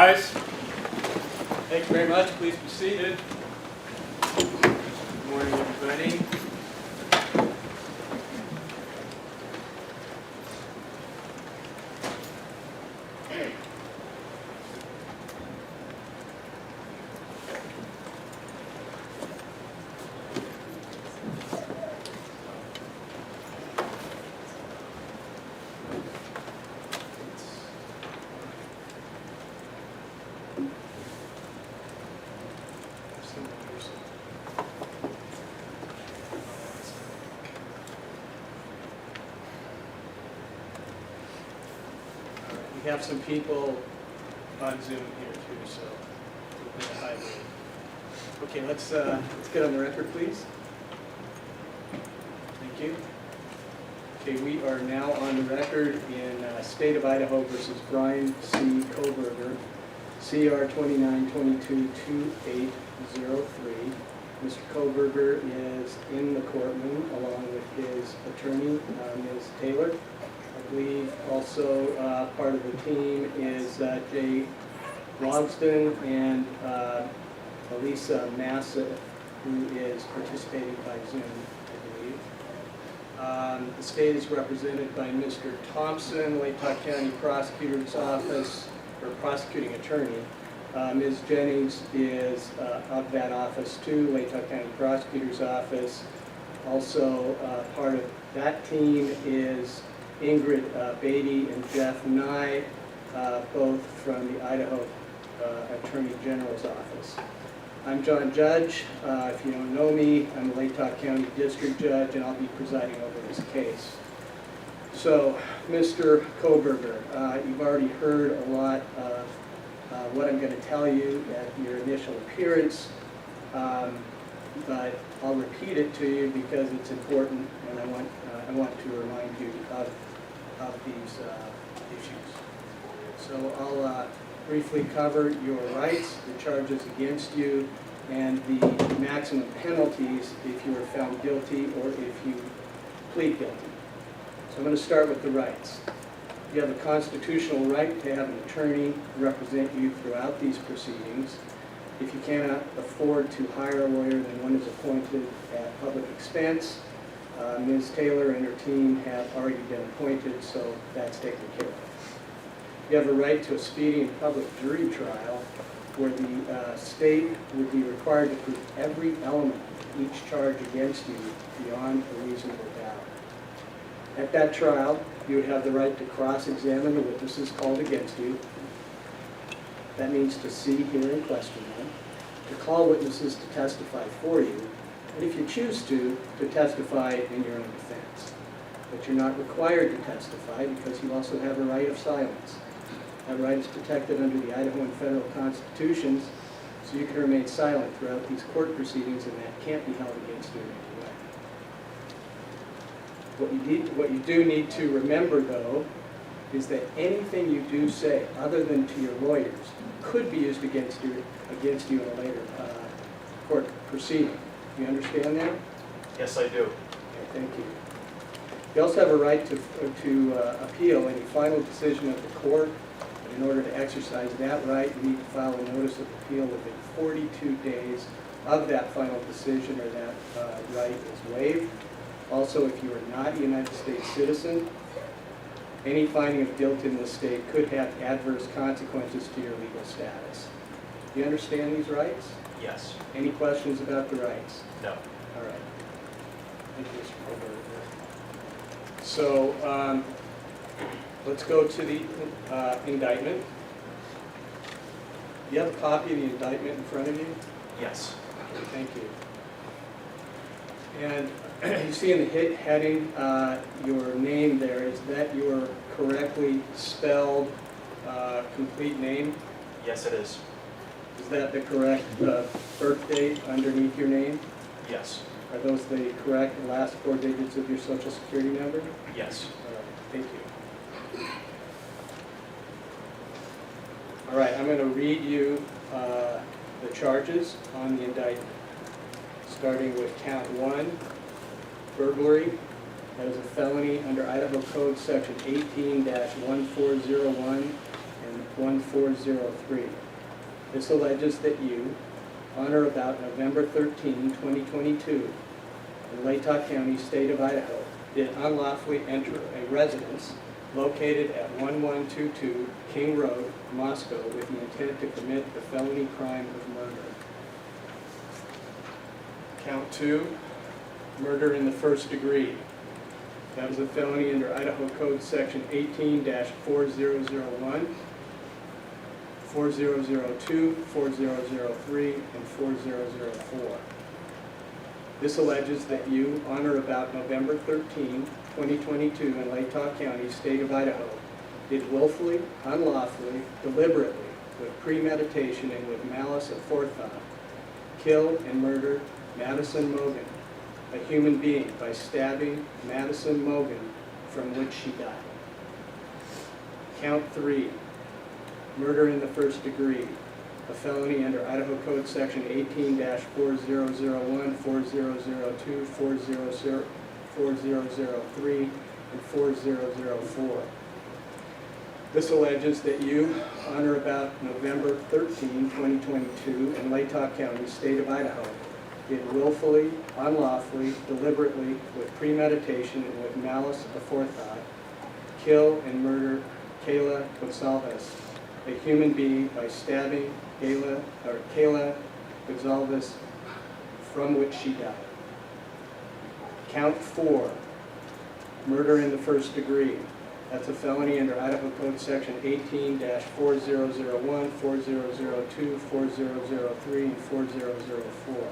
rise. Thank you very much. Please be seated. Good morning, everybody. We have some people on Zoom here too, so we'll be hybrid. Okay, let's get on the record, please. Thank you. Okay, we are now on the record in State of Idaho versus Bryan C. Kohberger, CR 29222803. Mr. Kohberger is in the courtroom along with his attorney, Ms. Taylor. I believe also part of the team is Jay Logston and Elisa Massa, who is participating by Zoom, I believe. The state is represented by Mr. Thompson, Lake County Prosecutor's Office, or Prosecuting Attorney. Ms. Jennings is of that office too, Lake County Prosecutor's Office. Also part of that team is Ingrid Beatty and Jeff Nye, both from the Idaho Attorney General's Office. I'm John Judge. If you don't know me, I'm a Lake County District Judge, and I'll be presiding over this case. So, Mr. Kohberger, you've already heard a lot of what I'm going to tell you at your initial appearance, but I'll repeat it to you because it's important, and I want to remind you of these issues. So I'll briefly cover your rights, the charges against you, and the maximum penalties if you are found guilty or if you plead guilty. So I'm going to start with the rights. You have a constitutional right to have an attorney represent you throughout these proceedings. If you cannot afford to hire a lawyer, then one is appointed at public expense. Ms. Taylor and her team have already been appointed, so that's taken care of. You have a right to a speedy and public jury trial where the state would be required to prove every element of each charge against you beyond a reasonable doubt. At that trial, you would have the right to cross-examine the witnesses called against you. That means to see, hear, and question them, to call witnesses to testify for you, and if you choose to testify in your own defense. But you're not required to testify because you also have a right of silence. That right is protected under the Idaho and federal constitutions, so you can remain silent throughout these court proceedings, and that can't be held against you in any way. What you do need to remember, though, is that anything you do say, other than to your lawyers, could be used against you in a later court proceeding. Do you understand that? Yes, I do. Okay, thank you. You also have a right to appeal any final decision of the court. In order to exercise that right, you need to file a notice of appeal within 42 days of that final decision, or that right is waived. Also, if you are not a United States citizen, any finding of guilt in this state could have adverse consequences to your legal status. Do you understand these rights? Yes. Any questions about the rights? No. All right. Thank you, Mr. Kohberger. So let's go to the indictment. Do you have a copy of the indictment in front of you? Yes. Okay, thank you. And you see in the heading your name there. Is that your correctly spelled complete name? Yes, it is. Is that the correct birth date underneath your name? Yes. Are those the correct last 4 digits of your social security number? Yes. All right, thank you. All right, I'm going to read you the charges on the indictment, starting with count 1, burglary. That is a felony under Idaho Code Section 18-1401 and 1403. This alleges that you, on or about November 13, 2022, in Latah County, state of Idaho, did unlawfully enter a residence located at 1122 King Road, Moscow, with the intent to commit the felony crime of murder. Count 2, murder in the first degree. That was a felony under Idaho Code Section 18-4001, 4002, 4003, and 4004. This alleges that you, on or about November 13, 2022, in Latah County, state of Idaho, did willfully, unlawfully, deliberately, with premeditation and with malice aforethought, kill and murder Madison Mogan, a human being, by stabbing Madison Mogan, from which she died. Count 3, murder in the first degree, a felony under Idaho Code Section 18-4001, 4002, 4003, and 4004. This alleges that you, on or about November 13, 2022, in Latah County, state of Idaho, did willfully, unlawfully, deliberately, with premeditation and with malice aforethought, kill and murder Kayla Gonsalves, a human being, by stabbing Kayla Gonsalves, from which she died. Count 4, murder in the first degree. That's a felony under Idaho Code Section 18-4001, 4002, 4003, and 4004.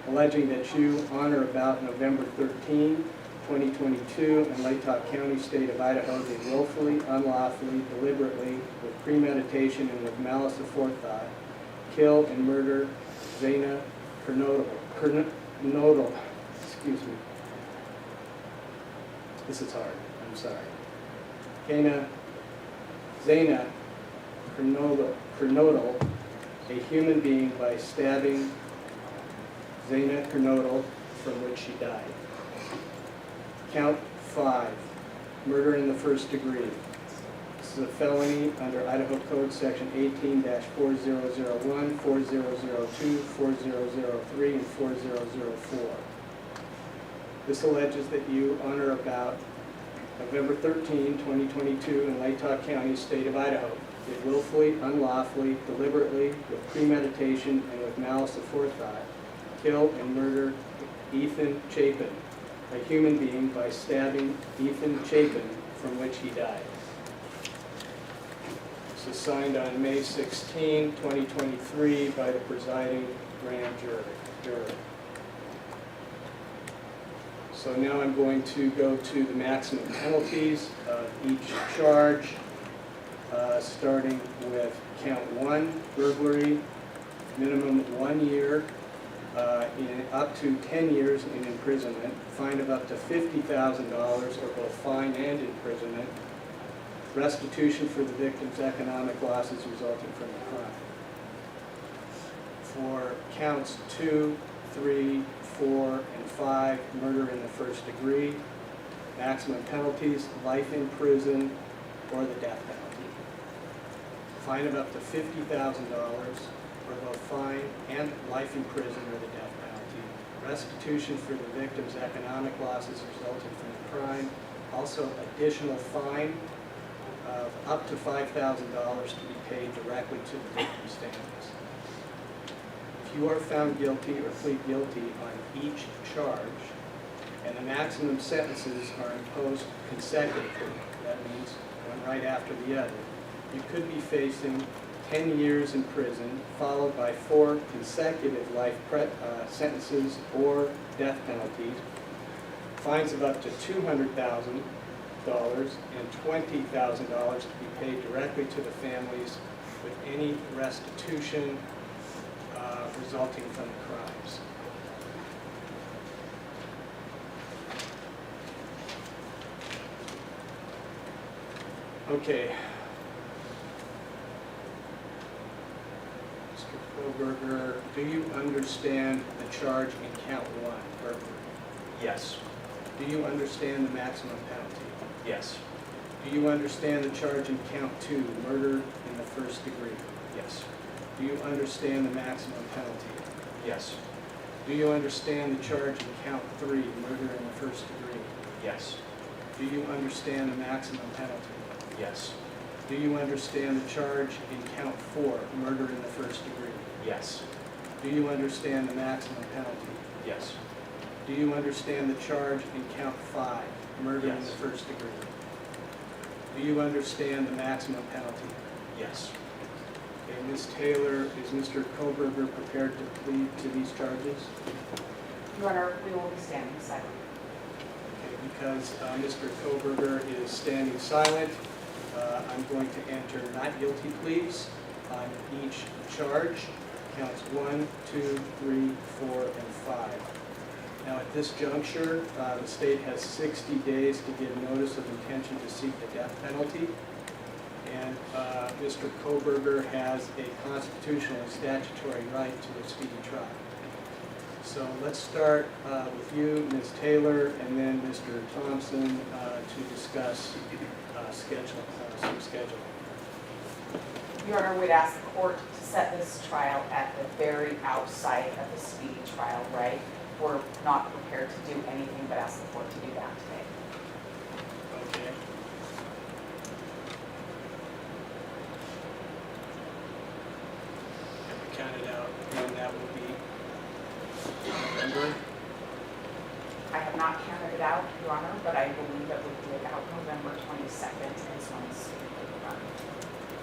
Alleging that you, on or about November 13, 2022, in Latah County, state of Idaho, did willfully, unlawfully, deliberately, with premeditation and with malice aforethought, kill and murder Zana Kernodle, excuse me. This is hard, I'm sorry. Zana Kernodle, a human being, by stabbing Zana Kernodle, from which she died. Count 5, murder in the first degree. This is a felony under Idaho Code Section 18-4001, 4002, 4003, and 4004. This alleges that you, on or about November 13, 2022, in Latah County, state of Idaho, did willfully, unlawfully, deliberately, with premeditation and with malice aforethought, kill and murder Ethan Chapin, a human being, by stabbing Ethan Chapin, from which he died. This was signed on May 16, 2023 by the presiding grand jury. So now I'm going to go to the maximum penalties of each charge, starting with count 1, burglary, minimum 1 year, up to 10 years in imprisonment, fine of up to $50,000 or both fine and imprisonment, restitution for the victim's economic losses resulting from the crime. For counts 2, 3, 4, and 5, murder in the first degree, maximum penalties, life in prison or the death penalty. Fine of up to $50,000 for both fine and life in prison or the death penalty. Restitution for the victim's economic losses resulting from the crime. Also additional fine of up to $5,000 to be paid directly to the victim's families. If you are found guilty or plead guilty on each charge, and the maximum sentences are imposed consecutively, that means one right after the other, you could be facing 10 years in prison, followed by 4 consecutive life sentences or death penalties, fines of up to $200,000 and $20,000 to be paid directly to the families, with any restitution resulting from the crimes. Okay. Mr. Kohberger, do you understand the charge in count 1, burglary? Yes. Do you understand the maximum penalty? Yes. Do you understand the charge in count 2, murder in the first degree? Yes. Do you understand the maximum penalty? Yes. Do you understand the charge in count 3, murder in the first degree? Yes. Do you understand the maximum penalty? Yes. Do you understand the charge in count 4, murder in the first degree? Yes. Do you understand the maximum penalty? Yes. Do you understand the charge in count 5, murder in Yes. the first degree? Do you understand the maximum penalty? Yes. Okay, Ms. Taylor, is Mr. Kohberger prepared to plead to these charges? Your Honor, we will be standing silent. Okay, because Mr. Kohberger is standing silent, I'm going to enter not guilty pleas on each charge, counts 1, 2, 3, 4, and 5. Now, at this juncture, the state has 60 days to give notice of intention to seek the death penalty. And Mr. Kohberger has a constitutional and statutory right to a speedy trial. So let's start with you, Ms. Taylor, and then Mr. Thompson to discuss some scheduling. Your Honor, we'd ask the court to set this trial at the very outside of the speedy trial, right? We're not prepared to do anything but ask the court to do that today. Okay. Have we counted out when that will be? November? I have not counted it out, Your Honor, but I believe it would be about November 22nd is when it's run.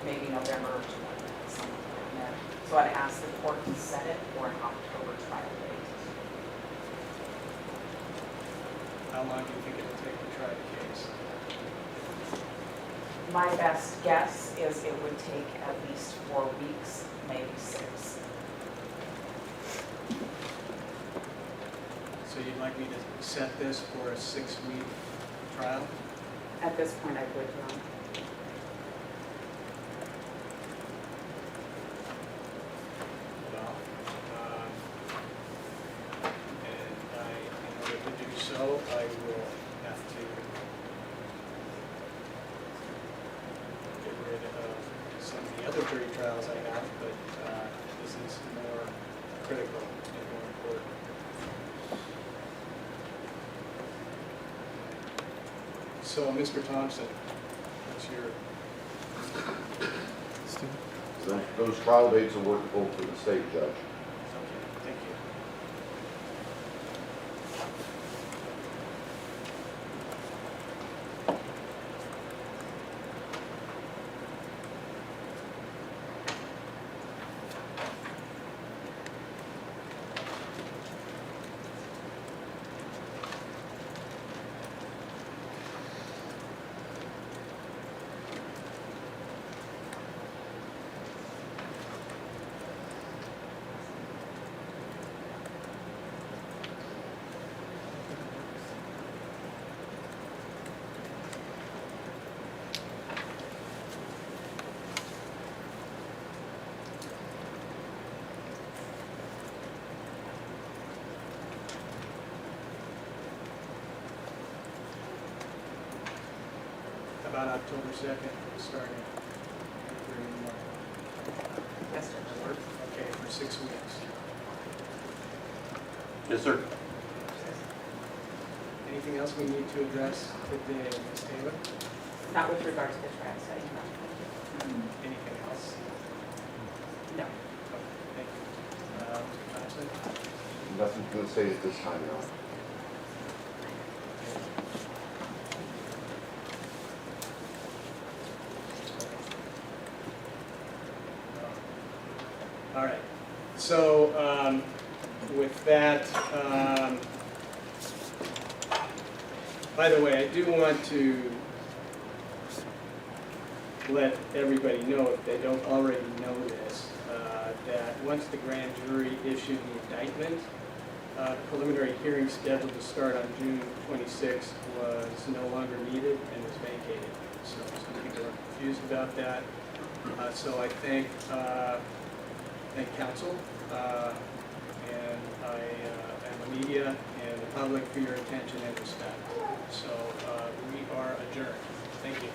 Maybe November 20th, somewhere around there. So I'd ask the court to set it for an October trial date. How long do you think it will take to try the case? My best guess is it would take at least 4 weeks, maybe 6. So you'd like me to set this for a 6-week trial? At this point, I would, Your Honor. Well, and in order to do so, I will have to get rid of some of the other jury trials I have, but this is more critical and more important. So, Mr. Thompson, what's your... Those trial dates are workable for the state judge. Okay, thank you. About October 2nd, starting in the morning. Yes, Judge. Okay, for 6 weeks. Yes, sir. Anything else we need to address today, Ms. Taylor? Not with regard to the trial setting, no. Anything else? No. Okay, thank you. Mr. Thompson? Nothing to say at this time, Your Honor. All right. So with that, by the way, I do want to let everybody know, if they don't already know this, that once the grand jury issued the indictment, preliminary hearing scheduled to start on June 26th was no longer needed and was vacated. So some people are confused about that. So I thank counsel and the media and the public for your attention and respect. So we are adjourned. Thank you.